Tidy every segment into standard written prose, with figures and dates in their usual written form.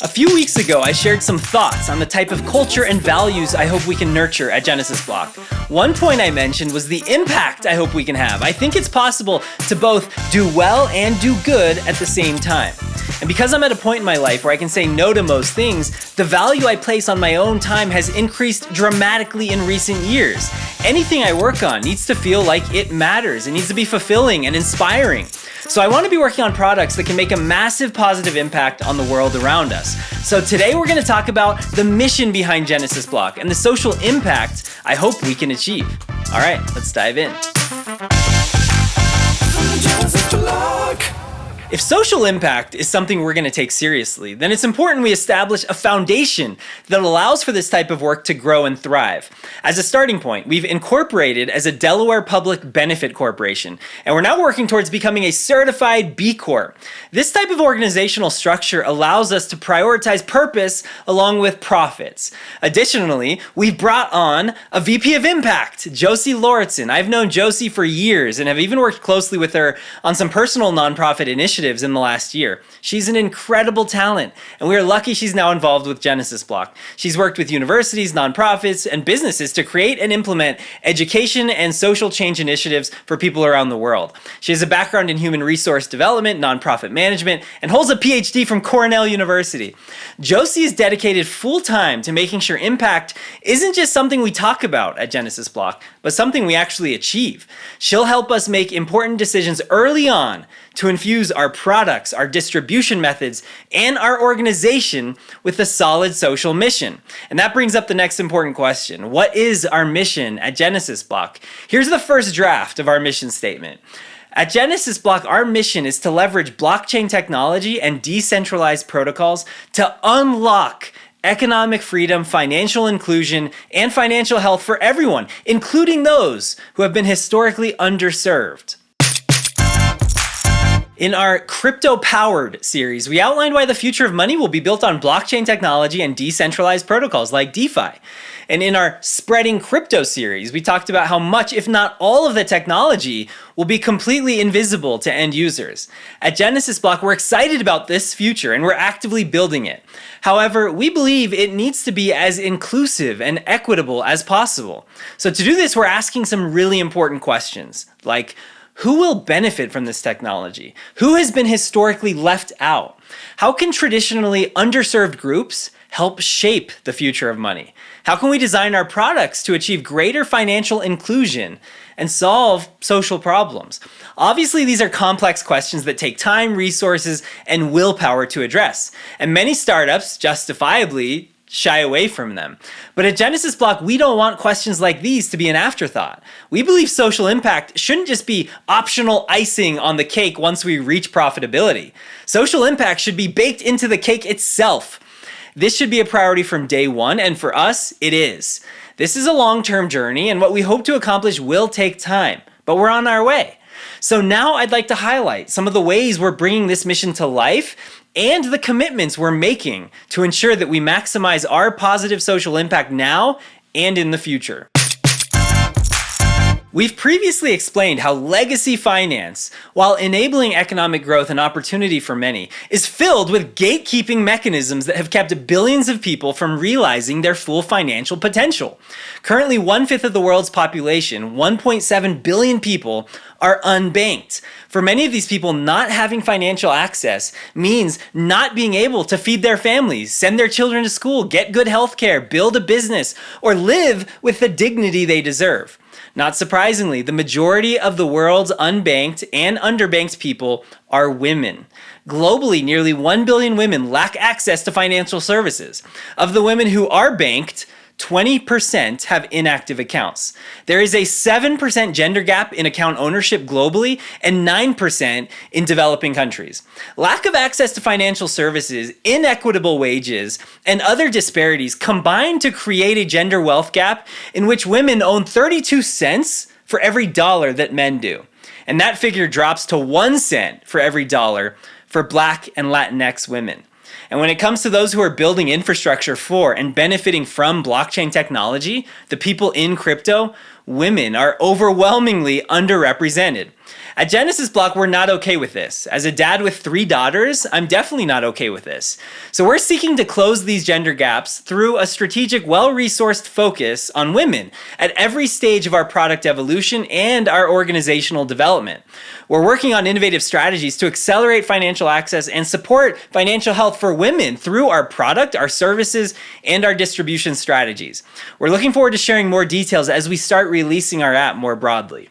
A few weeks ago, I shared some thoughts on the type of culture and values I hope we can nurture at Genesis Block. One point I mentioned was the impact I hope we can have. I think it's possible to both do well and do good at the same time. And because I'm at a point in my life where I can say no to most things, the value I place on my own time has increased dramatically in recent years. Anything I work on needs to feel like it matters. It needs to be fulfilling and inspiring. So I want to be working on products that can make a massive positive impact on the world around us. So today we're going to talk about the mission behind Genesis Block and the social impact I hope we can achieve. All right, let's dive in. If social impact is something we're going to take seriously, then it's important we establish a foundation that allows for this type of work to grow and thrive. As a starting point, we've incorporated as a Delaware Public Benefit Corporation, and we're now working towards becoming a certified B Corp. This type of organizational structure allows us to prioritize purpose along with profits. Additionally, we've brought on a VP of Impact, Josie Lauritsen. I've known Josie for years and have even worked closely with her on some personal nonprofit initiatives in the last year. She's an incredible talent, and we are lucky she's now involved with Genesis Block. She's worked with universities, nonprofits, and businesses to create and implement education and social change initiatives for people around the world. She has a background in human resource development, nonprofit management, and holds a PhD from Cornell University. Josie is dedicated full-time to making sure impact isn't just something we talk about at Genesis Block, but something we actually achieve. She'll help us make important decisions early on to infuse our products, our distribution methods, and our organization with a solid social mission. And that brings up the next important question. What is our mission at Genesis Block? Here's the first draft of our mission statement. At Genesis Block, our mission is to leverage blockchain technology and decentralized protocols to unlock economic freedom, financial inclusion, and financial health for everyone, including those who have been historically underserved. In our Crypto-Powered series, we outlined why the future of money will be built on blockchain technology and decentralized protocols like DeFi. And in our Spreading Crypto series, we talked about how much, if not all of the technology, will be completely invisible to end users. At Genesis Block, we're excited about this future and we're actively building it. However, we believe it needs to be as inclusive and equitable as possible. So to do this, we're asking some really important questions, like, who will benefit from this technology? Who has been historically left out? How can traditionally underserved groups help shape the future of money? How can we design our products to achieve greater financial inclusion and solve social problems? Obviously, these are complex questions that take time, resources, and willpower to address. And many startups, justifiably, shy away from them. But at Genesis Block, we don't want questions like these to be an afterthought. We believe social impact shouldn't just be optional icing on the cake once we reach profitability. Social impact should be baked into the cake itself. This should be a priority from day one, and for us, it is. This is a long-term journey, and what we hope to accomplish will take time, but we're on our way. So now I'd like to highlight some of the ways we're bringing this mission to life and the commitments we're making to ensure that we maximize our positive social impact now and in the future. We've previously explained how legacy finance, while enabling economic growth and opportunity for many, is filled with gatekeeping mechanisms that have kept billions of people from realizing their full financial potential. Currently, 1/5 of the world's population, 1.7 billion people, are unbanked. For many of these people, not having financial access means not being able to feed their families, send their children to school, get good health care, build a business, or live with the dignity they deserve. Not surprisingly, the majority of the world's unbanked and underbanked people are women. Globally, nearly 1 billion women lack access to financial services. Of the women who are banked, 20% have inactive accounts. There is a 7% gender gap in account ownership globally and 9% in developing countries. Lack of access to financial services, inequitable wages, and other disparities combine to create a gender wealth gap in which women own 32 cents for every dollar that men do. And that figure drops to 1 cent for every dollar for Black and Latinx women. And when it comes to those who are building infrastructure for and benefiting from blockchain technology, the people in crypto, women are overwhelmingly underrepresented. At Genesis Block, we're not okay with this. As a dad with 3 daughters, I'm definitely not okay with this. So we're seeking to close these gender gaps through a strategic, well-resourced focus on women at every stage of our product evolution and our organizational development. We're working on innovative strategies to accelerate financial access and support financial health for women through our product, our services, and our distribution strategies. We're looking forward to sharing more details as we start releasing our app more broadly.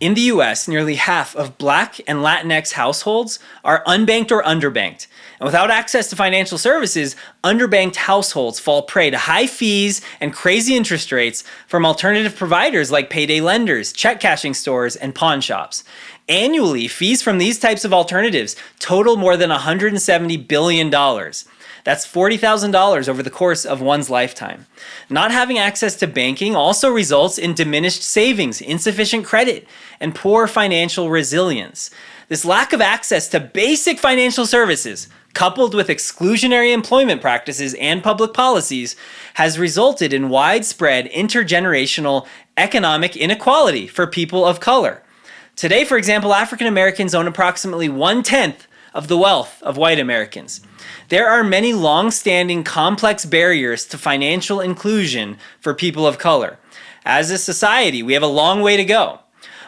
In the US, nearly half of Black and Latinx households are unbanked or underbanked. And without access to financial services, underbanked households fall prey to high fees and crazy interest rates from alternative providers like payday lenders, check cashing stores, and pawn shops. Annually, fees from these types of alternatives total more than $170 billion. That's $40,000 over the course of one's lifetime. Not having access to banking also results in diminished savings, insufficient credit, and poor financial resilience. This lack of access to basic financial services, coupled with exclusionary employment practices and public policies, has resulted in widespread intergenerational economic inequality for people of color. Today, for example, African Americans own approximately 1/10 of the wealth of white Americans. There are many long-standing complex barriers to financial inclusion for people of color. As a society, we have a long way to go.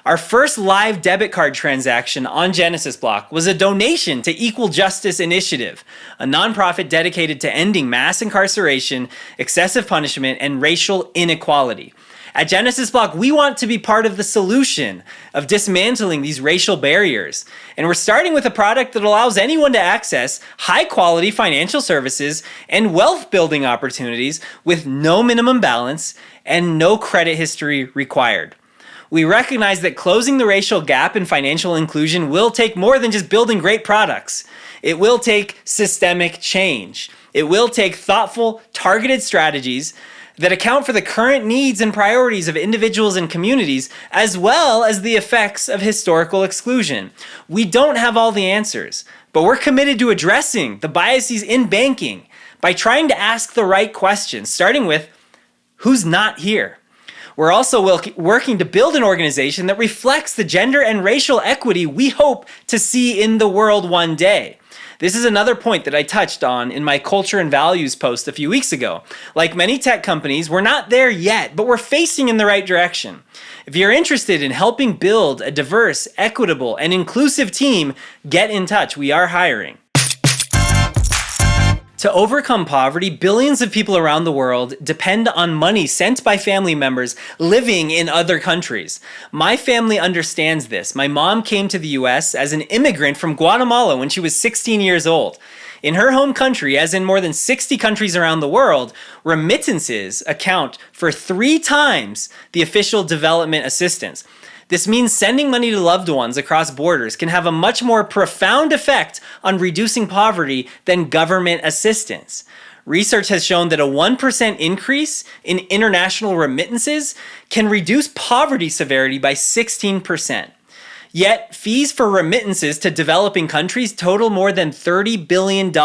Our first live debit card transaction on Genesis Block was a donation to Equal Justice Initiative, a nonprofit dedicated to ending mass incarceration, excessive punishment, and racial inequality. At Genesis Block, we want to be part of the solution of dismantling these racial barriers. And we're starting with a product that allows anyone to access high-quality financial services and wealth-building opportunities with no minimum balance and no credit history required. We recognize that closing the racial gap in financial inclusion will take more than just building great products. It will take systemic change. It will take thoughtful, targeted strategies that account for the current needs and priorities of individuals and communities, as well as the effects of historical exclusion. We don't have all the answers, but we're committed to addressing the biases in banking by trying to ask the right questions, starting with, who's not here? We're also working to build an organization that reflects the gender and racial equity we hope to see in the world one day. This is another point that I touched on in my culture and values post a few weeks ago. Like many tech companies, we're not there yet, but we're facing in the right direction. If you're interested in helping build a diverse, equitable, and inclusive team, get in touch. We are hiring. To overcome poverty, billions of people around the world depend on money sent by family members living in other countries. My family understands this. My mom came to the US as an immigrant from Guatemala when she was 16 years old. In her home country, as in more than 60 countries around the world, remittances account for 3 times the official development assistance. This means sending money to loved ones across borders can have a much more profound effect on reducing poverty than government assistance. Research has shown that a 1% increase in international remittances can reduce poverty severity by 16%. Yet, fees for remittances to developing countries total more than $30 billion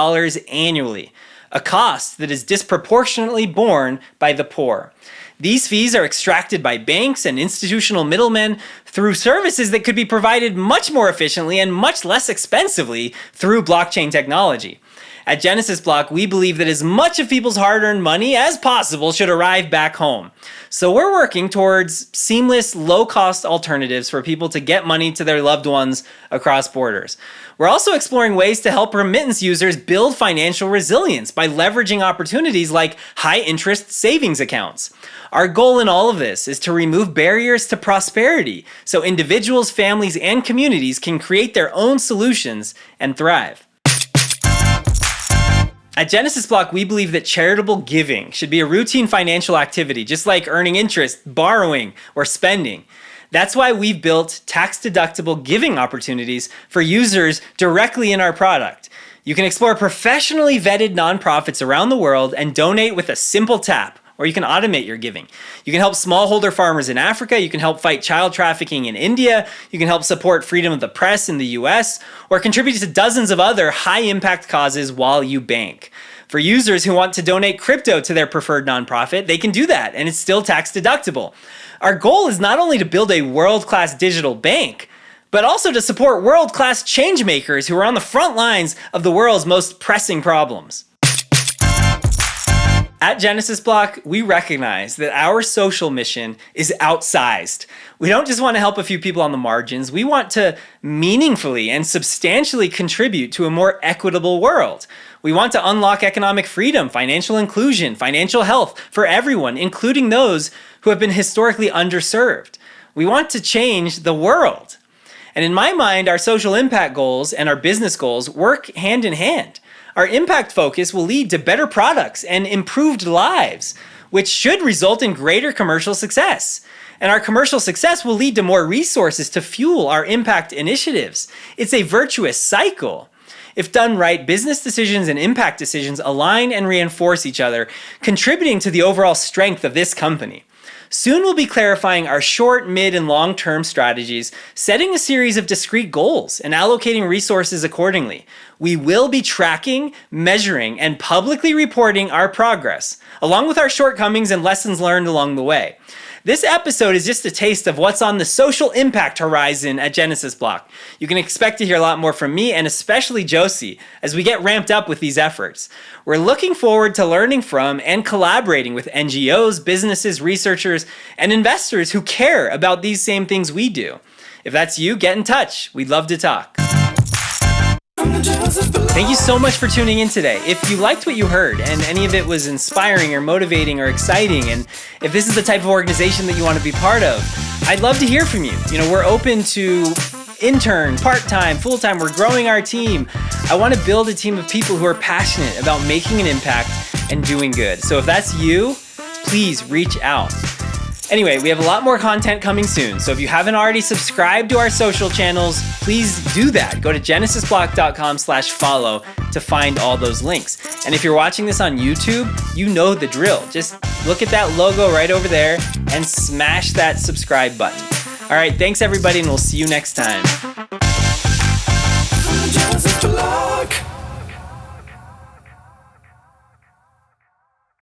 annually, a cost that is disproportionately borne by the poor. These fees are extracted by banks and institutional middlemen through services that could be provided much more efficiently and much less expensively through blockchain technology. At Genesis Block, we believe that as much of people's hard-earned money as possible should arrive back home. So we're working towards seamless, low-cost alternatives for people to get money to their loved ones across borders. We're also exploring ways to help remittance users build financial resilience by leveraging opportunities like high-interest savings accounts. Our goal in all of this is to remove barriers to prosperity so individuals, families, and communities can create their own solutions and thrive. At Genesis Block, we believe that charitable giving should be a routine financial activity, just like earning interest, borrowing, or spending. That's why we've built tax-deductible giving opportunities for users directly in our product. You can explore professionally vetted nonprofits around the world and donate with a simple tap, or you can automate your giving. You can help smallholder farmers in Africa, you can help fight child trafficking in India, you can help support freedom of the press in the US, or contribute to dozens of other high-impact causes while you bank. For users who want to donate crypto to their preferred nonprofit, they can do that, and it's still tax deductible. Our goal is not only to build a world-class digital bank, but also to support world-class change makers who are on the front lines of the world's most pressing problems. At Genesis Block, we recognize that our social mission is outsized. We don't just want to help a few people on the margins. We want to meaningfully and substantially contribute to a more equitable world. We want to unlock economic freedom, financial inclusion, financial health for everyone, including those who have been historically underserved. We want to change the world. And in my mind, our social impact goals and our business goals work hand in hand. Our impact focus will lead to better products and improved lives, which should result in greater commercial success. And our commercial success will lead to more resources to fuel our impact initiatives. It's a virtuous cycle. If done right, business decisions and impact decisions align and reinforce each other, contributing to the overall strength of this company. Soon we'll be clarifying our short, mid, and long-term strategies, setting a series of discrete goals, and allocating resources accordingly. We will be tracking, measuring, and publicly reporting our progress, along with our shortcomings and lessons learned along the way. This episode is just a taste of what's on the social impact horizon at Genesis Block. You can expect to hear a lot more from me and especially Josie as we get ramped up with these efforts. We're looking forward to learning from and collaborating with NGOs, businesses, researchers, and investors who care about these same things we do. If that's you, get in touch. We'd love to talk. Thank you so much for tuning in today. If you liked what you heard and any of it was inspiring or motivating or exciting, and if this is the type of organization that you want to be part of, I'd love to hear from you. We're open to intern, part-time, full-time. We're growing our team. I want to build a team of people who are passionate about making an impact and doing good. So if that's you, please reach out. Anyway, we have a lot more content coming soon, so if you haven't already subscribed to our social channels, please do that. Go to genesisblock.com/follow to find all those links. And if you're watching this on YouTube, you know the drill. Just look at that logo right over there and smash that subscribe button. All right, thanks everybody, and we'll see you next time.